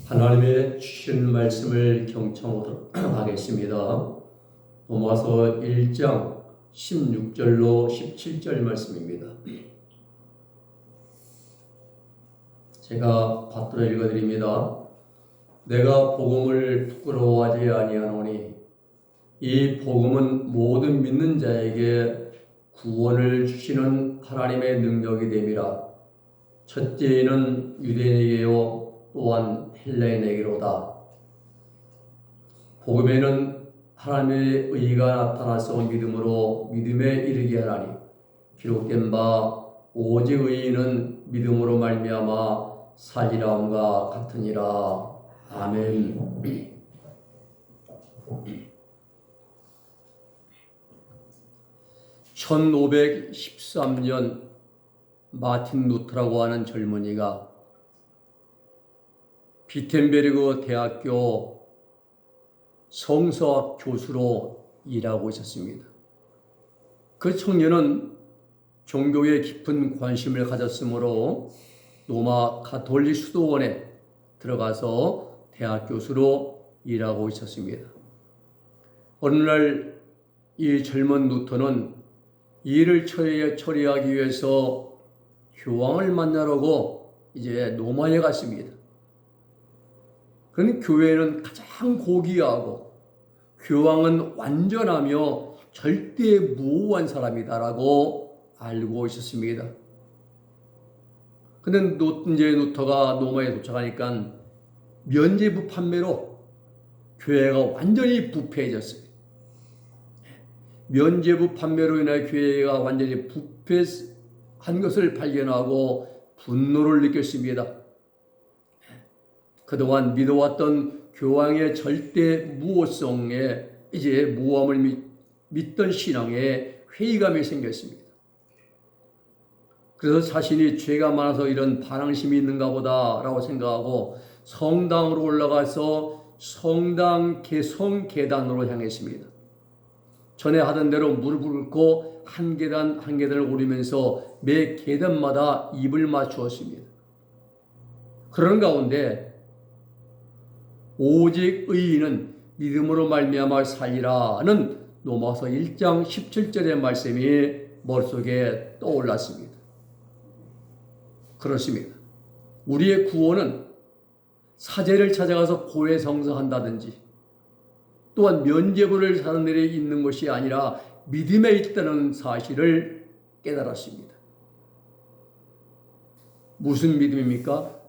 하나님의 주신 말씀을 경청하도록 하겠습니다. 로마서 1장 16절로 17절 말씀입니다. 제가 받들어 읽어드립니다. 내가 복음을 부끄러워하지 아니하노니 이 복음은 모든 믿는 자에게 구원을 주시는 하나님의 능력이 됨이라. 첫째는 유대인에게요 또한 헬라인에게로다. 복음에는 하나님의 의가 나타나서 믿음으로 믿음에 이르게 하나니 기록된 바 오직 의인은 믿음으로 말미암아 살리라함과 같으니라. 아멘. 1513년 마틴 루터라고 하는 젊은이가 비텐베르그 대학교 성서학 교수로 일하고 있었습니다. 그 청년은 종교에 깊은 관심을 가졌으므로 로마 가톨릭 수도원에 들어가서 대학 교수로 일하고 있었습니다. 어느 날 이 젊은 루터는 이 일을 처리하기 위해서 교황을 만나려고 이제 로마에 갔습니다. 그런데 교회는 가장 고귀하고 교황은 완전하며 절대 무오한 사람이다라고 알고 있었습니다. 그런데 이제 루터가 로마에 도착하니까 면죄부 판매로 교회가 완전히 부패해졌어요. 면죄부 판매로 인해 교회가 완전히 부패한 것을 발견하고 분노를 느꼈습니다. 그동안 믿어왔던 교황의 절대 무오성에 이제 무오함을 믿던 신앙에 회의감이 생겼습니다. 그래서 자신이 죄가 많아서 이런 반항심이 있는가 보다라고 생각하고 성당으로 올라가서 성계단으로 향했습니다. 전에 하던 대로 무릎을 꿇고 한 계단 한 계단을 오르면서 매 계단마다 입을 맞추었습니다. 그런 가운데 오직 의인은 믿음으로 말미암아 살리라는 로마서 1장 17절의 말씀이 머릿속에 떠올랐습니다. 그렇습니다. 우리의 구원은 사제를 찾아가서 고해성사한다든지 또한 면죄부를 사는 일에 있는 것이 아니라 믿음에 있다는 사실을 깨달았습니다. 무슨 믿음입니까?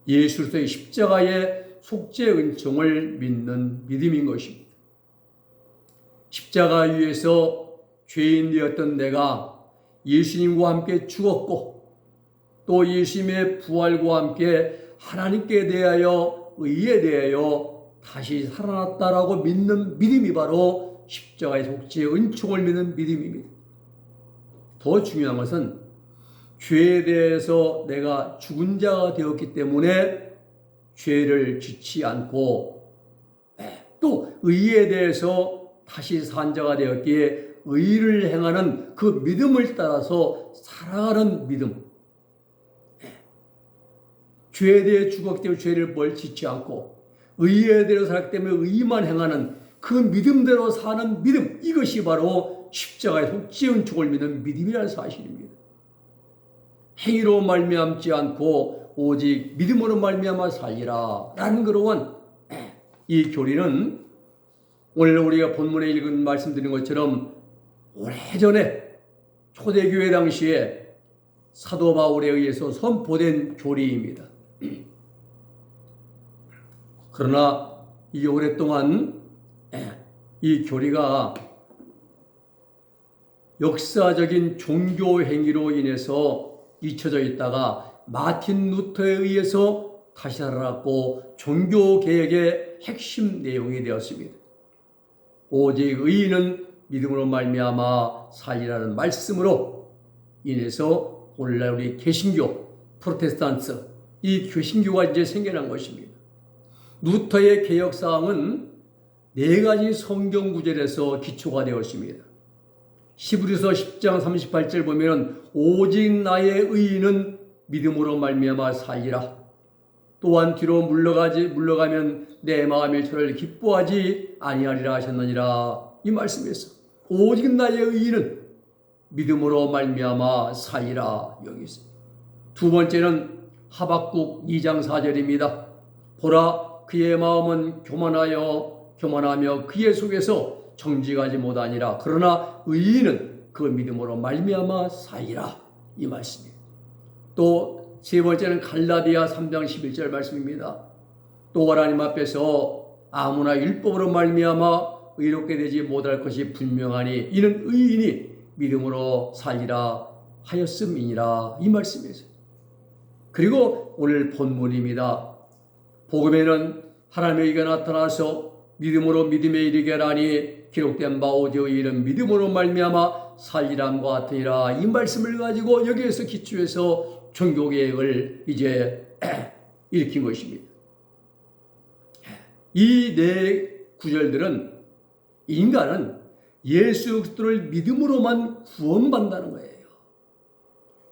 예수 그리스도의 십자가의 속죄 은총을 믿는 믿음인 것입니다. 십자가 위에서 죄인 되었던 내가 예수님과 함께 죽었고 또 예수님의 부활과 함께 하나님께 대하여 의에 대하여 다시 살아났다라고 믿는 믿음이 바로 십자가의 속죄 은총을 믿는 믿음입니다. 더 중요한 것은 죄에 대해서 내가 죽은 자가 되었기 때문에 죄를 짓지 않고 또 의에 대해서 다시 산 자가 되었기에 의를 행하는 그 믿음을 따라서 살아가는 믿음. 죄에 대해 죽었기 때문에 죄를 벌 짓지 않고 의에 대해 살았기 때문에 의만 행하는 그 믿음대로 사는 믿음. 이것이 바로 십자가의 속죄 은총을 믿는 믿음이라는 사실입니다. 행위로 말미암지 않고 오직 믿음으로 말미암아 살리라 라는 그러한 이 교리는 오늘 우리가 본문에 읽은 말씀드린 것처럼 오래전에 초대교회 당시에 사도 바울에 의해서 선포된 교리입니다. 그러나 이게 오랫동안 이 교리가 역사적인 종교 행위로 인해서 잊혀져 있다가 마틴 루터에 의해서 다시 살아났고 종교개혁의 핵심 내용이 되었습니다. 오직 의인은 믿음으로 말미암아 살리라는 말씀으로 인해서 오늘날 우리 개신교, 프로테스탄트 이 개신교가 이제 생겨난 것입니다. 루터의 개혁사항은 4가지 성경 구절에서 기초가 되었습니다. 히브리서 10장 38절 보면 오직 나의 의인은 믿음으로 말미암아 살리라. 또한 뒤로 물러가면 내 마음이 저를 기뻐하지 아니하리라 하셨느니라. 이 말씀에서 오직 나의 의인은 믿음으로 말미암아 살리라 여기 있어요. 두 번째는 하박국 2장 4절입니다. 보라 그의 마음은 교만하며 그의 속에서 정직하지 못하니라. 그러나 의인은 그 믿음으로 말미암아 살리라. 이 말씀이에요. 또 세 번째는 갈라디아 3장 11절 말씀입니다. 또 하나님 앞에서 아무나 율법으로 말미암아 의롭게 되지 못할 것이 분명하니 이는 의인이 믿음으로 살리라 하였음이니라. 이 말씀이에요. 그리고 오늘 본문입니다. 복음에는 하나님의 의가 나타나서 믿음으로 믿음에 이르게 하라니 기록된 바 오직 의인은 믿음으로 말미암아 살리람과 같으니라. 이 말씀을 가지고 여기에서 기초해서 종교개혁을 이제 일으킨 것입니다. 이 네 구절들은 인간은 예수 그리스도를 믿음으로만 구원받는다는 거예요.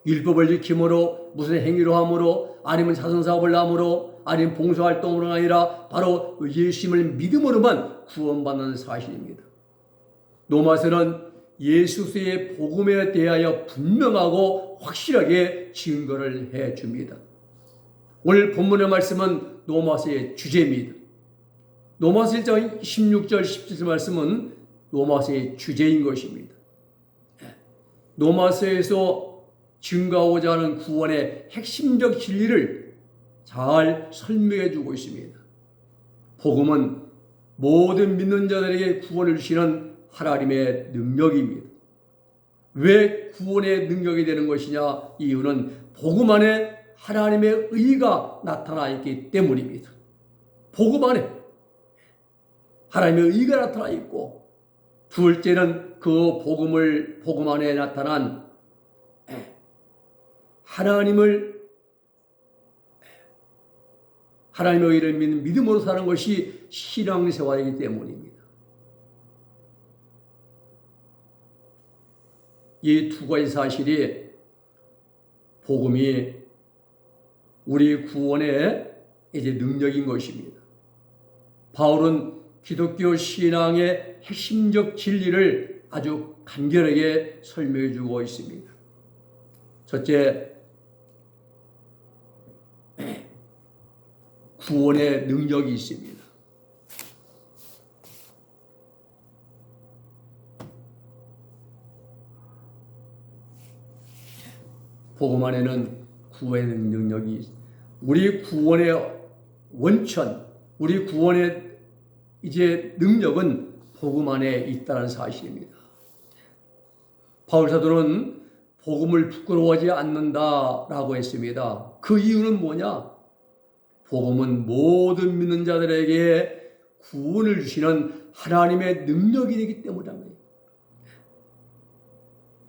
율법을 지킴으로 무슨 행위로 함으로 아니면 자선사업을 함으로 아니면 봉사활동으로 아니라 바로 예수님을 믿음으로만 구원받는 사실입니다. 로마서는 예수의 복음에 대하여 분명하고 확실하게 증거를 해줍니다. 오늘 본문의 말씀은 로마서의 주제입니다. 로마서 1장 16절 17절 말씀은 로마서의 주제인 것입니다. 로마서에서 증거하고자 하는 구원의 핵심적 진리를 잘 설명해 주고 있습니다. 복음은 모든 믿는 자들에게 구원을 주시는 하나님의 능력입니다. 왜 구원의 능력이 되는 것이냐? 이유는 복음 안에 하나님의 의가 나타나 있기 때문입니다. 복음 안에 하나님의 의가 나타나 있고, 둘째는 그 복음 안에 나타난 하나님의 의를 믿는 믿음으로 사는 것이 신앙생활이기 때문입니다. 이 두 가지 사실이 복음이 우리 구원의 이제 능력인 것입니다. 바울은 기독교 신앙의 핵심적 진리를 아주 간결하게 설명해 주고 있습니다. 첫째, 구원의 능력이 있습니다. 복음 안에는 구원의 능력이 있습니다. 우리 구원의 원천, 우리 구원의 이제 능력은 복음 안에 있다는 사실입니다. 바울 사도는 복음을 부끄러워하지 않는다라고 했습니다. 그 이유는 뭐냐? 복음은 모든 믿는 자들에게 구원을 주시는 하나님의 능력이기 때문입니다.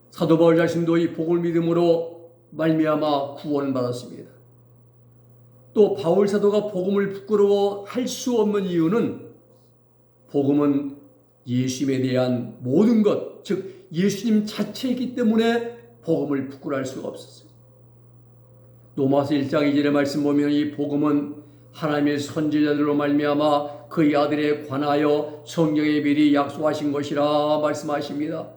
사도 바울 자신도 이 복음을 믿음으로 말미암아 구원을 받았습니다. 또 바울 사도가 복음을 부끄러워할 수 없는 이유는 복음은 예수님에 대한 모든 것, 즉 예수님 자체이기 때문에 복음을 부끄러워할 수가 없었어요. 로마서 1장 2절의 말씀 보면 이 복음은 하나님의 선지자들로 말미암아 그의 아들에 관하여 성경에 미리 약속하신 것이라 말씀하십니다.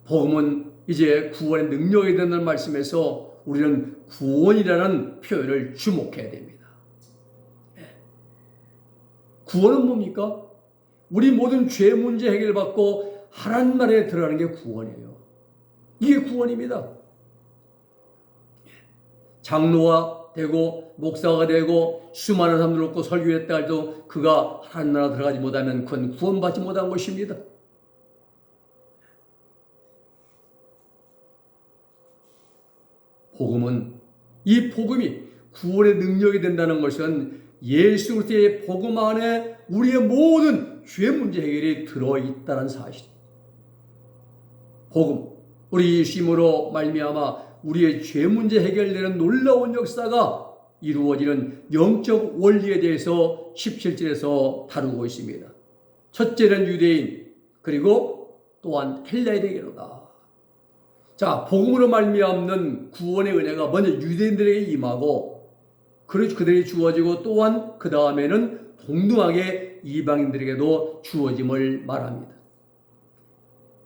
복음은 이제 구원의 능력이 된다는 말씀에서 우리는 구원이라는 표현을 주목해야 됩니다. 구원은 뭡니까? 우리 모든 죄 문제 해결받고 하나님 나라에 들어가는 게 구원이에요. 이게 구원입니다. 장로가 되고 목사가 되고 수많은 사람들 놓고 설교했다 해도 그가 하나님 나라 들어가지 못하면 그건 구원받지 못한 것입니다. 복음은, 이 복음이 구원의 능력이 된다는 것은 예수 그리스도의 복음 안에 우리의 모든 죄 문제 해결이 들어있다는 사실입니다. 복음, 우리 예수님으로 말미암아 우리의 죄 문제 해결되는 놀라운 역사가 이루어지는 영적 원리에 대해서 17절에서 다루고 있습니다. 첫째는 유대인, 그리고 또한 헬라인에게로다. 자, 복음으로 말미암는 구원의 은혜가 먼저 유대인들에게 임하고 그들이 주어지고 또한 그 다음에는 동등하게 이방인들에게도 주어짐을 말합니다.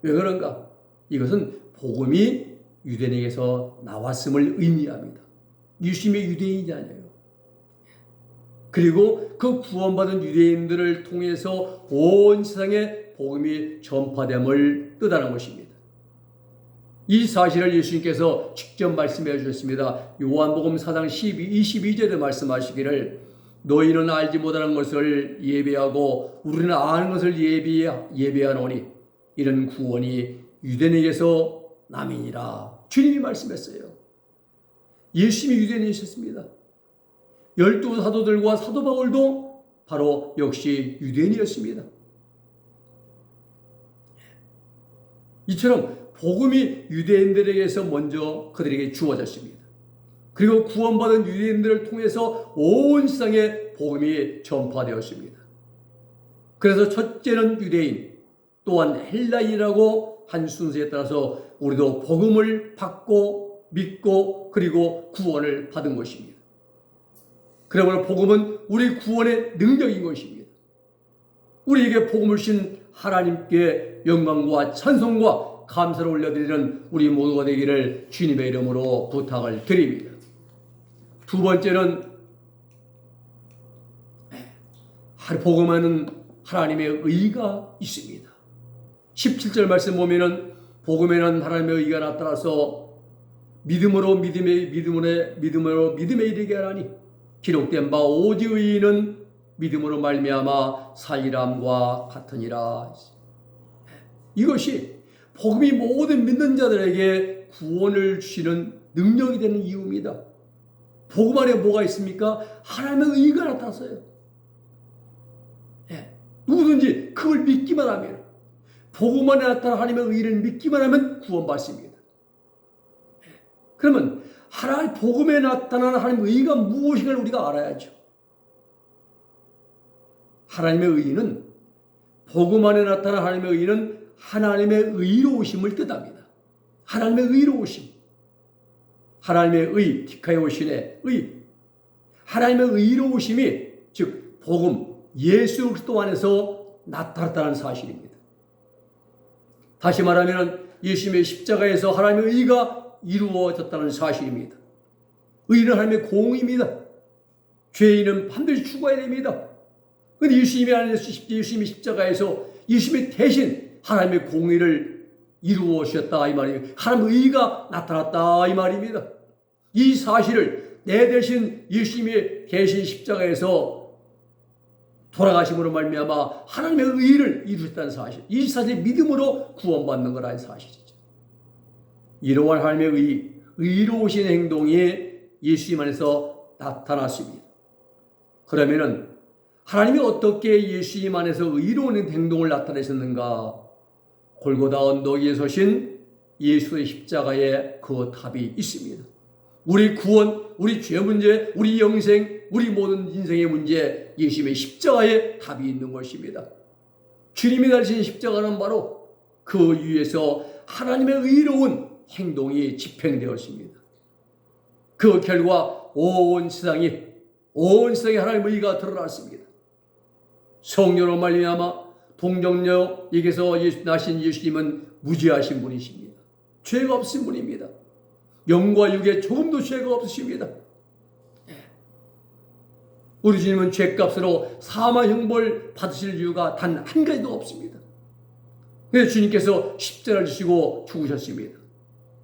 왜 그런가? 이것은 복음이 유대인에게서 나왔음을 의미합니다. 예수님이 유대인이 아니에요. 그리고 그 구원받은 유대인들을 통해서 온 세상에 복음이 전파됨을 뜻하는 것입니다. 이 사실을 예수님께서 직접 말씀해 주셨습니다. 요한복음 4장 22절에 말씀하시기를 너희는 알지 못하는 것을 예배하고 우리는 아는 것을 예배하노니 이런 구원이 유대인에게서 남이니라. 주님이 말씀했어요. 예수님이 유대인이셨습니다. 12 사도들과 사도 바울도 바로 역시 유대인이었습니다. 이처럼 복음이 유대인들에게서 먼저 그들에게 주어졌습니다. 그리고 구원받은 유대인들을 통해서 온 세상에 복음이 전파되었습니다. 그래서 첫째는 유대인, 또한 헬라인이라고 한 순서에 따라서 우리도 복음을 받고 믿고 그리고 구원을 받은 것입니다. 그러므로 복음은 우리 구원의 능력인 것입니다. 우리에게 복음을 주신 하나님께 영광과 찬송과 감사를 올려드리는 우리 모두가 되기를 주님의 이름으로 부탁을 드립니다. 두 번째는 복음에는 하나님의 의가 있습니다. 17절 말씀 보면은 복음에는 하나님의 의가 나타나서 믿음으로 믿음에 이르게 하나니 기록된 바 오직 의인은 믿음으로 말미암아 살리람과 같으니라. 이것이 복음이 모든 믿는 자들에게 구원을 주시는 능력이 되는 이유입니다. 복음 안에 뭐가 있습니까? 하나님의 의가 나타났어요. 누구든지 그걸 믿기만 하면, 복음 안에 나타난 하나님의 의를 믿기만 하면 구원받습니다. 그러면 하나님 복음에 나타나는 하나님의 의가 무엇인가를 우리가 알아야죠. 하나님의 의는, 복음 안에 나타난 하나님의 의는 하나님의 의로우심을 뜻합니다. 하나님의 의로우심, 하나님의 의, 디카이오신의 의, 하나님의 의로우심이 즉 복음, 예수 그리스도 안에서 나타났다는 사실입니다. 다시 말하면 예수님의 십자가에서 하나님의 의가 이루어졌다는 사실입니다. 의는 하나님의 공의입니다. 죄인은 반드시 죽어야 됩니다. 그런데 예수님이 십자가에서 예수님이 대신 하나님의 공의를 이루어주셨다 이 말입니다. 하나님의 의가 나타났다 이 말입니다. 이 사실을 내 대신 예수님이 대신 십자가에서 돌아가심으로 말미암아 하나님의 의를 이루셨다는 사실, 이 사실을 믿음으로 구원받는 거라는 사실이죠. 이러한 하나님의 의로우신 행동이 예수님 안에서 나타났습니다. 그러면은 하나님이 어떻게 예수님 안에서 의로운 행동을 나타내셨는가? 골고다 언덕 위에 서신 예수의 십자가에 그 답이 있습니다. 우리 구원, 우리 죄 문제, 우리 영생, 우리 모든 인생의 문제, 예수님의 십자가에 답이 있는 것입니다. 주님이 달리신 십자가는 바로 그 위에서 하나님의 의로운 행동이 집행되었습니다. 그 결과 온 세상에 하나님의 의가 드러났습니다. 성령으로 말미암아 동정녀에게서 나신 예수님은 무죄하신 분이십니다. 죄가 없으신 분입니다. 영과 육에 조금도 죄가 없으십니다. 우리 주님은 죄값으로 사망 형벌 받으실 이유가 단 한 가지도 없습니다. 그래서 주님께서 십자가를 지시고 죽으셨습니다.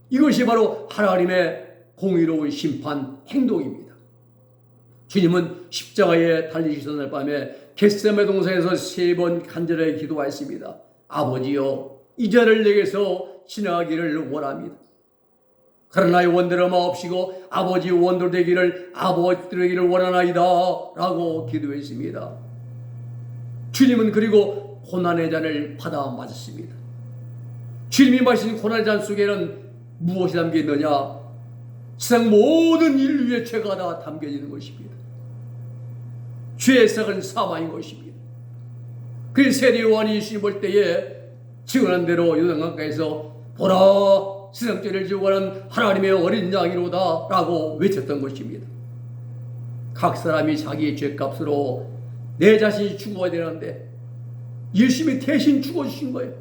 이것이 바로 하나님의 공의로운 심판 행동입니다. 주님은 십자가에 달리시던 날 밤에 겟세마네 동산에서 3번 간절하게 기도하였습니다. 아버지여, 이 자를 내게서 지나가기를 원합니다. 그러나 이 원대로 마옵시고 아버지 원대로 되기를 원하나이다 라고 기도했습니다. 주님은 그리고 고난의 잔을 받아 마셨습니다. 주님이 마신 고난의 잔 속에는 무엇이 담겨있느냐? 세상 모든 인류의 죄가 다 담겨지는 것입니다. 죄의 삭은 사망인 것입니다. 그 세례 요한이 예수님 볼 때에 증언한 대로 요단강가에서 보라, 세상 죄를 지고 가는 하나님의 어린 양이로다 라고 외쳤던 것입니다. 각 사람이 자기의 죄값으로 내 자신이 죽어야 되는데 예수님이 대신 죽어주신 거예요.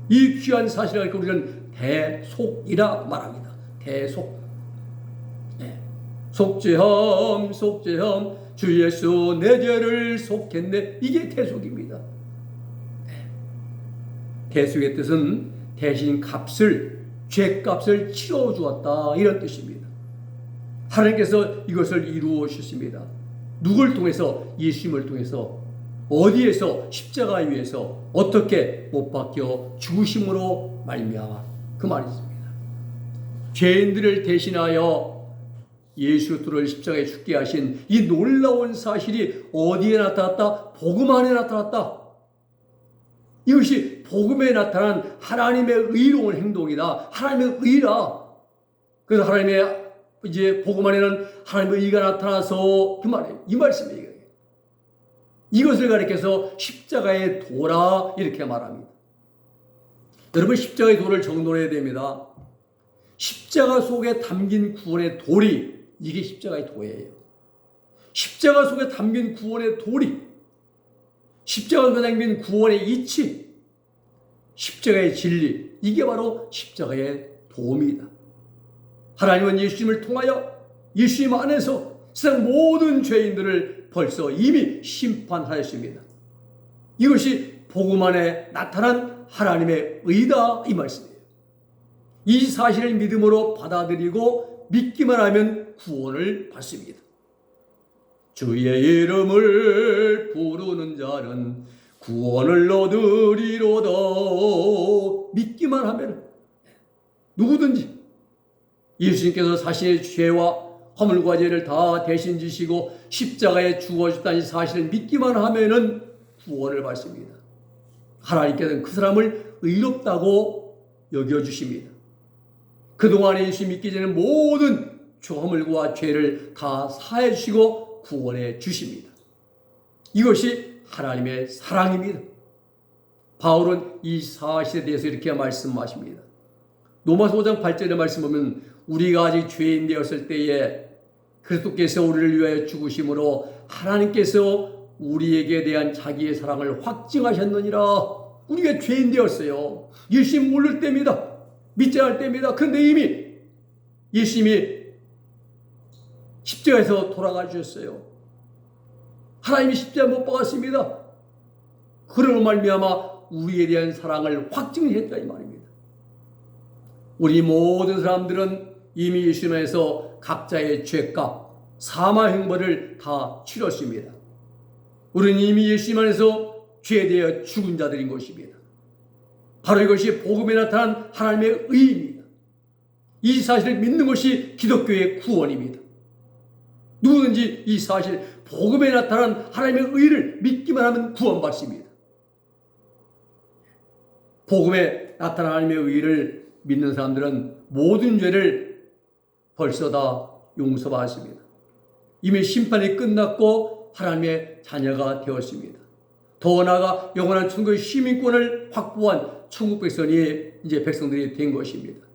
이 귀한 사실을 가지고 우리는 대속이라 말합니다. 대속. 네. 속죄함 속죄함 주 예수 내 죄를 속했네. 이게 대속입니다. 네. 대속의 뜻은 대신 값을, 죄값을 치러주었다, 이런 뜻입니다. 하나님께서 이것을 이루어 주셨습니다. 누굴 통해서? 예수님을 통해서. 어디에서? 십자가 위에서 어떻게 못 박혀 죽으심으로 말미암아. 그 말이 있습니다. 죄인들을 대신하여 예수 그리스도를 십자가에 죽게 하신 이 놀라운 사실이 어디에 나타났다? 복음 안에 나타났다. 이것이 복음에 나타난 하나님의 의로운 행동이다. 하나님의 의라. 그래서 하나님의 이제 복음 안에는 하나님의 의가 나타나서 그 말이에요. 이 말씀이에요. 이것을 가리켜서 십자가의 도라 이렇게 말합니다. 여러분, 십자가의 도를 정돈해야 됩니다. 십자가 속에 담긴 구원의 도리, 이게 십자가의 도예요. 십자가 속에 담긴 구원의 도리, 십자가 속에 담긴 구원의 이치, 십자가의 진리, 이게 바로 십자가의 도입니다. 하나님은 예수님을 통하여 예수님 안에서 세상 모든 죄인들을 벌써 이미 심판하였습니다. 이것이 복음 안에 나타난 하나님의 의다, 이 말씀이에요. 이 사실을 믿음으로 받아들이고 믿기만 하면 구원을 받습니다. 주의 이름을 부르는 자는 구원을 얻으리로다. 믿기만 하면 누구든지 예수님께서 자신의 죄와 허물과 죄를 다 대신 지시고 십자가에 죽어주셨다는 사실을 믿기만 하면은 구원을 받습니다. 하나님께서는 그 사람을 의롭다고 여겨주십니다. 그동안 예수 믿기 전에 모든 허물과 죄를 다 사해 주시고 구원해 주십니다. 이것이 하나님의 사랑입니다. 바울은 이 사실에 대해서 이렇게 말씀하십니다. 로마서 5장 8절의 말씀 보면 우리가 아직 죄인 되었을 때에 그리스도께서 우리를 위하여 죽으심으로 하나님께서 우리에게 대한 자기의 사랑을 확증하셨느니라. 우리가 죄인 되었어요. 예수님 모를 때입니다. 믿지 않을 때입니다. 그런데 이미 예수님이 십자가에서 돌아가 주셨어요. 하나님이 십자가 못 박았습니다. 그러므로 말미암아 우리에 대한 사랑을 확증했다, 이 말입니다. 우리 모든 사람들은 이미 예수님 안에서 각자의 죄값, 사망 형벌을 다 치렀습니다. 우리는 이미 예수님 안에서 죄되어 죽은 자들인 것입니다. 바로 이것이 복음에 나타난 하나님의 의입니다. 이 사실을 믿는 것이 기독교의 구원입니다. 누구든지 이 사실, 복음에 나타난 하나님의 의를 믿기만 하면 구원받습니다. 복음에 나타난 하나님의 의를 믿는 사람들은 모든 죄를 벌써 다 용서받았습니다. 이미 심판이 끝났고 하나님의 자녀가 되었습니다. 더 나아가 영원한 천국의 시민권을 확보한 천국 백성이 이제 백성들이 된 것입니다.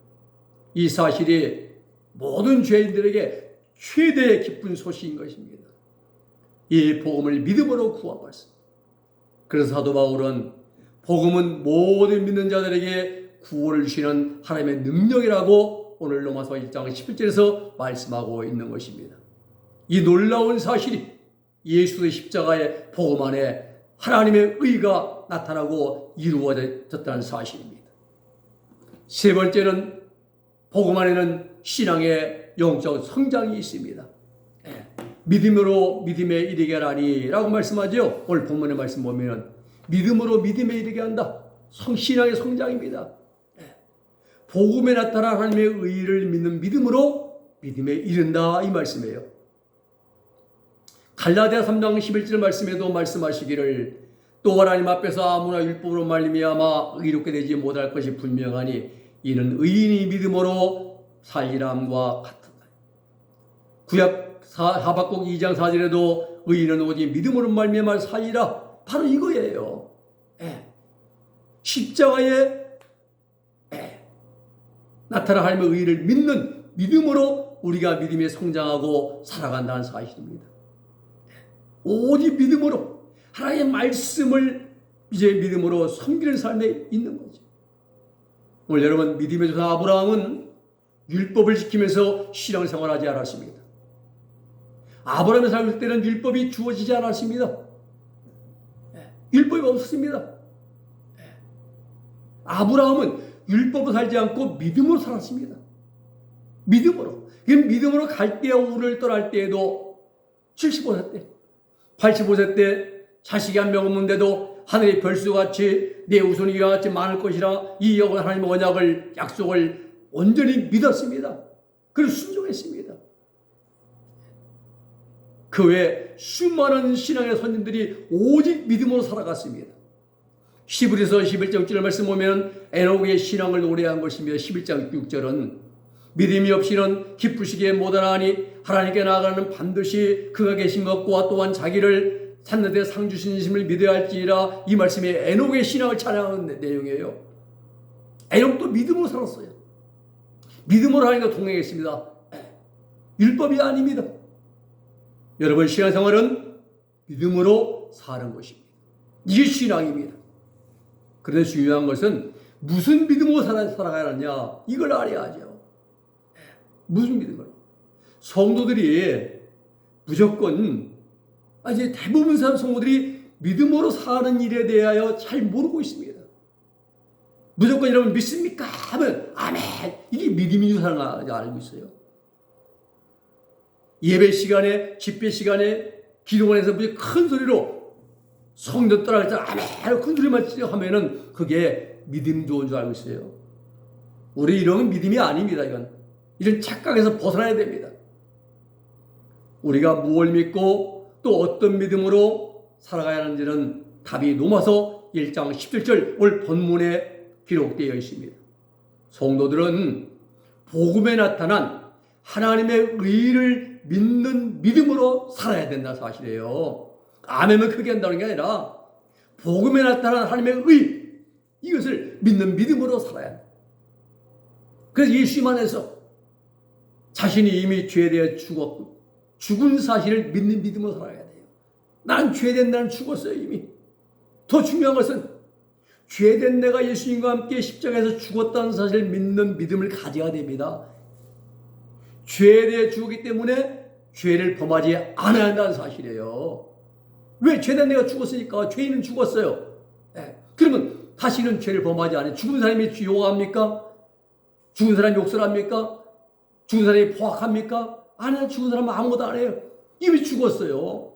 이 사실이 모든 죄인들에게 최대의 기쁜 소식인 것입니다. 이 복음을 믿음으로 구원받습니다. 그래서 사도 바울은 복음은 모든 믿는 자들에게 구원을 주시는 하나님의 능력이라고 오늘 로마서 1장 11절에서 말씀하고 있는 것입니다. 이 놀라운 사실이 예수의 십자가의 복음 안에 하나님의 의가 나타나고 이루어졌다는 사실입니다. 세 번째는 복음 안에는 신앙의 영적 성장이 있습니다. 믿음으로 믿음에 이르게 하라니 라고 말씀하죠. 오늘 본문의 말씀 보면 믿음으로 믿음에 이르게 한다. 신앙의 성장입니다. 복음에 나타난 하나님의 의를 믿는 믿음으로 믿음에 이른다, 이 말씀이에요. 갈라디아 3장 11절 말씀에도 말씀하시기를 또 하나님 앞에서 아무나 율법으로 말미암아 의롭게 되지 못할 것이 분명하니 이는 의인이 믿음으로 살리람과 같다. 구약 하박국 2장 4절에도 의인은 오직 믿음으로 말미암아 살리라. 바로 이거예요. 십자가에 나타난 하나님의 의를 믿는 믿음으로 우리가 믿음에 성장하고 살아간다는 사실입니다. 오직 믿음으로 하나님의 말씀을 이제 믿음으로 섬기는 삶에 있는 거죠. 오늘 여러분, 믿음의 조상 아브라함은 율법을 지키면서 신앙생활하지 않았습니다. 아브라함이 살았을 때는 율법이 주어지지 않았습니다. 율법이 없었습니다. 아브라함은 율법으로 살지 않고 믿음으로 살았습니다. 믿음으로. 믿음으로 갈대아우를 떠날 때에도 75세 때, 85세 때 자식이 한 명 없는데도 하늘의 별수같이 내 후손이 이와 같이 많을 것이라 이 여호와 하나님의 언약을, 약속을 온전히 믿었습니다. 그리고 순종했습니다. 그 외에 수많은 신앙의 손님들이 오직 믿음으로 살아갔습니다. 히브리서 11장 6절 말씀 보면 에녹의 신앙을 노래한 것이며 11장 6절은 믿음이 없이는 기쁘시기에 못하나니 하나님께 나아가는 반드시 그가 계신 것과 또한 자기를 찾는 데 상 주시심을 믿어야 할지라. 이 말씀이 에녹의 신앙을 찬양하는 내용이에요. 에녹도 믿음으로 살았어요. 믿음으로 하나님과 동행했습니다. 율법이 아닙니다. 여러분, 신앙생활은 믿음으로 사는 것입니다. 이게 신앙입니다. 그런데 중요한 것은 무슨 믿음으로 살아가야 하느냐, 이걸 알아야죠. 무슨 믿음으로. 성도들이 무조건, 이제 대부분 성도들이 믿음으로 사는 일에 대하여 잘 모르고 있습니다. 무조건 여러분 믿습니까? 하면 아멘, 이게 믿음인 줄 알고 있어요. 예배 시간에, 집회 시간에, 기도원에서 큰 소리로 성전 떠날 때 아멘 큰 소리만 하면은 그게 믿음 좋은 줄 알고 있어요. 우리 이런 믿음이 아닙니다. 이런 착각에서 벗어나야 됩니다. 우리가 무엇을 믿고 또 어떤 믿음으로 살아가야 하는지는 답이 로마서 1장 17절 오늘 본문에 기록되어 있습니다. 성도들은 복음에 나타난 하나님의 의를 믿는 믿음으로 살아야 된다는 사실이에요. 아멘은 크게 한다는 게 아니라 복음에 나타난 하나님의 의, 이것을 믿는 믿음으로 살아야 한다. 그래서 예수님 안에서 자신이 이미 죄에 대해 죽었고 죽은 사실을 믿는 믿음으로 살아야 돼요. 난 죄된 나는 죽었어요, 이미. 더 중요한 것은 죄된 내가 예수님과 함께 십자가에서 죽었다는 사실을 믿는 믿음을 가져야 됩니다. 죄에 대해 죽었기 때문에 죄를 범하지 않아야 한다는 사실이에요. 왜? 죄된 내가 죽었으니까. 죄인은 죽었어요. 그러면 다시는 죄를 범하지 않아요. 죽은 사람이 욕합니까? 죽은 사람이 욕설합니까? 죽은 사람이 포악합니까? 아니야. 죽은 사람은 아무것도 안 해요. 이미 죽었어요.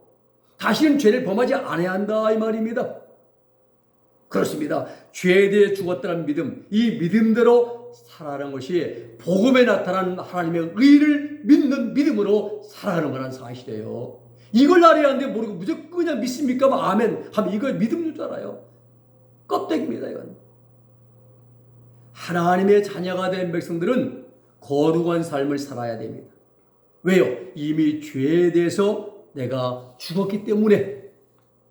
다시는 죄를 범하지 않아야 한다, 이 말입니다. 그렇습니다. 죄에 대해 죽었다는 믿음, 이 믿음대로 살아가는 것이 복음에 나타난 하나님의 의를 믿는 믿음으로 살아가는 거라는 사실이에요. 이걸 알아야 하는데 모르고 무조건 그냥 믿습니까? 아멘 하면 이걸 믿음인 줄 알아요. 껍데기입니다, 이건. 하나님의 자녀가 된 백성들은 거룩한 삶을 살아야 됩니다. 왜요? 이미 죄에 대해서 내가 죽었기 때문에,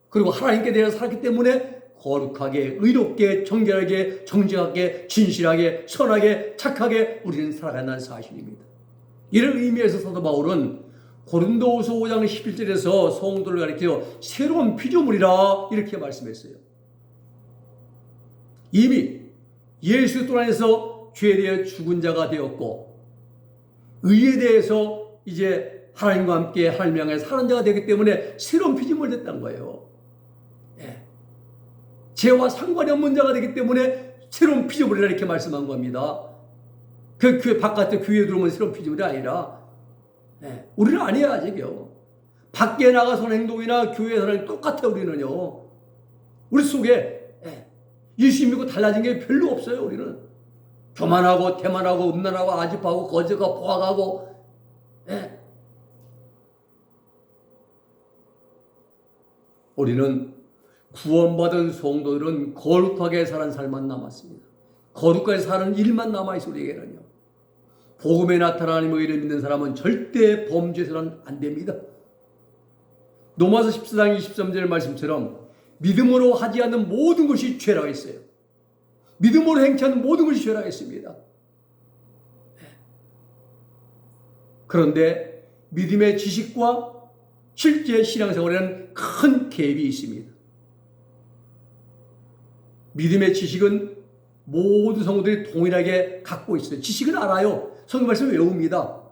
그리고 하나님께 대해서 살았기 때문에 거룩하게, 의롭게, 정결하게, 정직하게, 진실하게, 선하게, 착하게 우리는 살아간다는 사실입니다. 이런 의미에서 사도 바울은 고린도후서 5장 11절에서 성도를 가리켜 새로운 피조물이라 이렇게 말씀했어요. 이미 예수 그리스도 안에서 죄에 대해 죽은 자가 되었고 의에 대해서 이제 하나님과 함께 하나님 향해 사는 자가 되기 때문에 새로운 피조물이 됐다는 거예요. 죄와 상관이 없는 자가 되기 때문에 새로운 피조물이라 이렇게 말씀한 겁니다. 그 교회 바깥에 교회에 들어오면 새로운 피조물이 아니라 우리는 아니에요, 아직요. 밖에 나가서 행동이나 교회에서는 똑같아요. 우리는요. 우리 속에 예수 믿고 달라진 게 별로 없어요. 우리는 교만하고 태만하고 음란하고 아집하고 거짓하고 포악하고 우리는 구원받은 성도들은 거룩하게 사는 삶만 남았습니다. 거룩하게 사는 일만 남아있어 우리에게는요. 복음에 나타나는 의를 믿는 사람은 절대 범죄해서는 안 됩니다. 로마서 14장 23절 말씀처럼 믿음으로 하지 않는 모든 것이 죄라고 했어요. 믿음으로 행치 않는 모든 것이 죄라고 했습니다. 그런데 믿음의 지식과 실제 신앙생활에는 큰 갭이 있습니다. 믿음의 지식은 모든 성도들이 동일하게 갖고 있어요. 지식은 알아요. 성경 말씀을 외웁니다.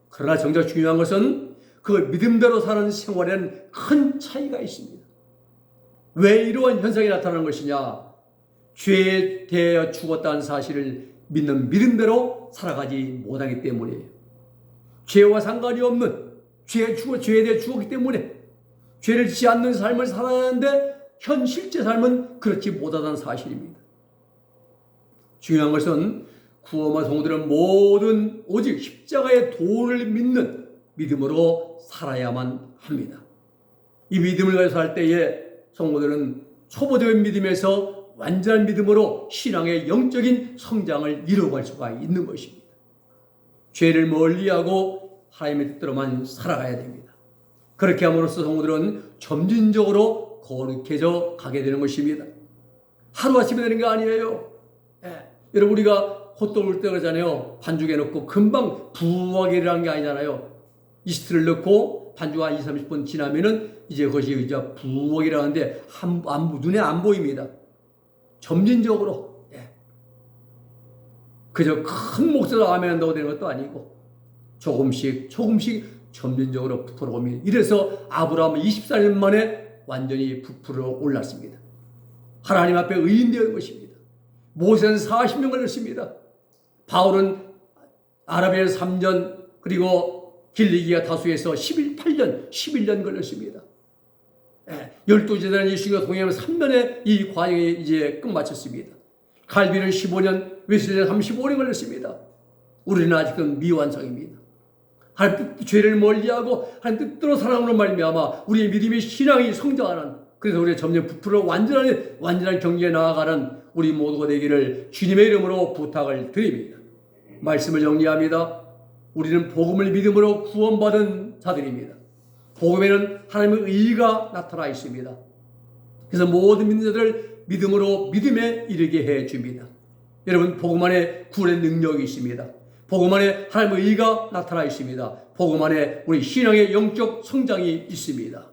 그러나 정작 중요한 것은 그 믿음대로 사는 생활에는 큰 차이가 있습니다. 왜 이러한 현상이 나타나는 것이냐? 죄에 대하여 죽었다는 사실을 믿는 믿음대로 살아가지 못하기 때문이에요. 죄와 상관이 없는 죄에 대해 죽었기 때문에 죄를 짓지 않는 삶을 살아야 하는데 현 실제 삶은 그렇지 못하다는 사실입니다. 중요한 것은 구원받은 성도들은 모든 오직 십자가의 도를 믿는 믿음으로 살아야만 합니다. 이 믿음을 가지고 살 때에 성도들은 초보적인 믿음에서 완전한 믿음으로 신앙의 영적인 성장을 이루어갈 수가 있는 것입니다. 죄를 멀리하고 하나님의 뜻대로만 살아가야 됩니다. 그렇게 함으로써 성도들은 점진적으로 거룩해져 가게 되는 것입니다. 하루아침에 되는 게 아니에요. 여러분, 우리가 호떡을 때 그러잖아요. 반죽에 넣고 금방 부하게 일어나는 게 아니잖아요. 이스트를 넣고 반죽 한 20-30분 지나면은 이제 그것이 이제 부하게 일어나는데 눈에 안 보입니다. 점진적으로, 그저 큰 목소리로 아멘 한다고 되는 것도 아니고 조금씩 점진적으로 부풀어 옵니다. 이래서 아브라함은 24년 만에 완전히 부풀어 올랐습니다. 하나님 앞에 의인 되는 것입니다. 모세는 40년 걸렸습니다. 바울은 아라비아에서 3년, 그리고 길리기아 다수에서 11년 걸렸습니다. 12제자는 예수님과 동행하면서 3년의 이 과정에 이제 끝마쳤습니다. 갈비는 15년, 웨슬리는 35년 걸렸습니다. 우리는 아직도 미완성입니다. 하나님 죄를 멀리하고 하나님 뜻대로 사랑으로 말미암아 우리의 믿음의 신앙이 성장하는, 그래서 우리가 점점 부풀어 완전한 경지에 나아가는 우리 모두가 되기를 주님의 이름으로 부탁을 드립니다. 말씀을 정리합니다. 우리는 복음을 믿음으로 구원받은 자들입니다. 복음에는 하나님의 의가 나타나 있습니다. 그래서 모든 믿는 자들을 믿음으로 믿음에 이르게 해 줍니다. 여러분, 복음 안에 구원의 능력이 있습니다. 복음 안에 하나님의 의가 나타나 있습니다. 복음 안에 우리 신앙의 영적 성장이 있습니다.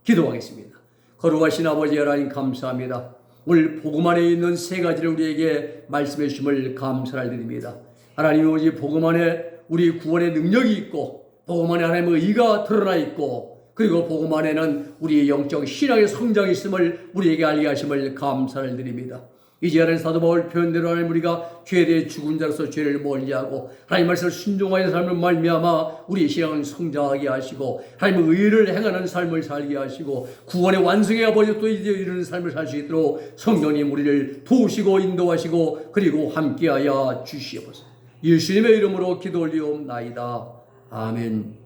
기도하겠습니다. 거룩하신 아버지 하나님, 감사합니다. 오늘 복음 안에 있는 세 가지를 우리에게 말씀해 주심을 감사를 드립니다. 하나님, 오직 복음 안에 우리 구원의 능력이 있고, 복음 안에 하나님의 의가 드러나 있고, 그리고 복음 안에는 우리의 영적 신앙의 성장이 있음을 우리에게 알게 하심을 감사를 드립니다. 이제 하나님 사도 바울 표현대로 하나님 우리가 죄에 대해 죽은 자로서 죄를 멀리하고 하나님 말씀을 순종하는 삶을 말미암아 우리의 신앙을 성장하게 하시고 하나님의 의를 행하는 삶을 살게 하시고 구원의 완성의 아버지 또 이제 이르는 삶을 살 수 있도록 성령님 우리를 도우시고 인도하시고 그리고 함께하여 주시옵소서. 예수님의 이름으로 기도 올리옵나이다. 아멘.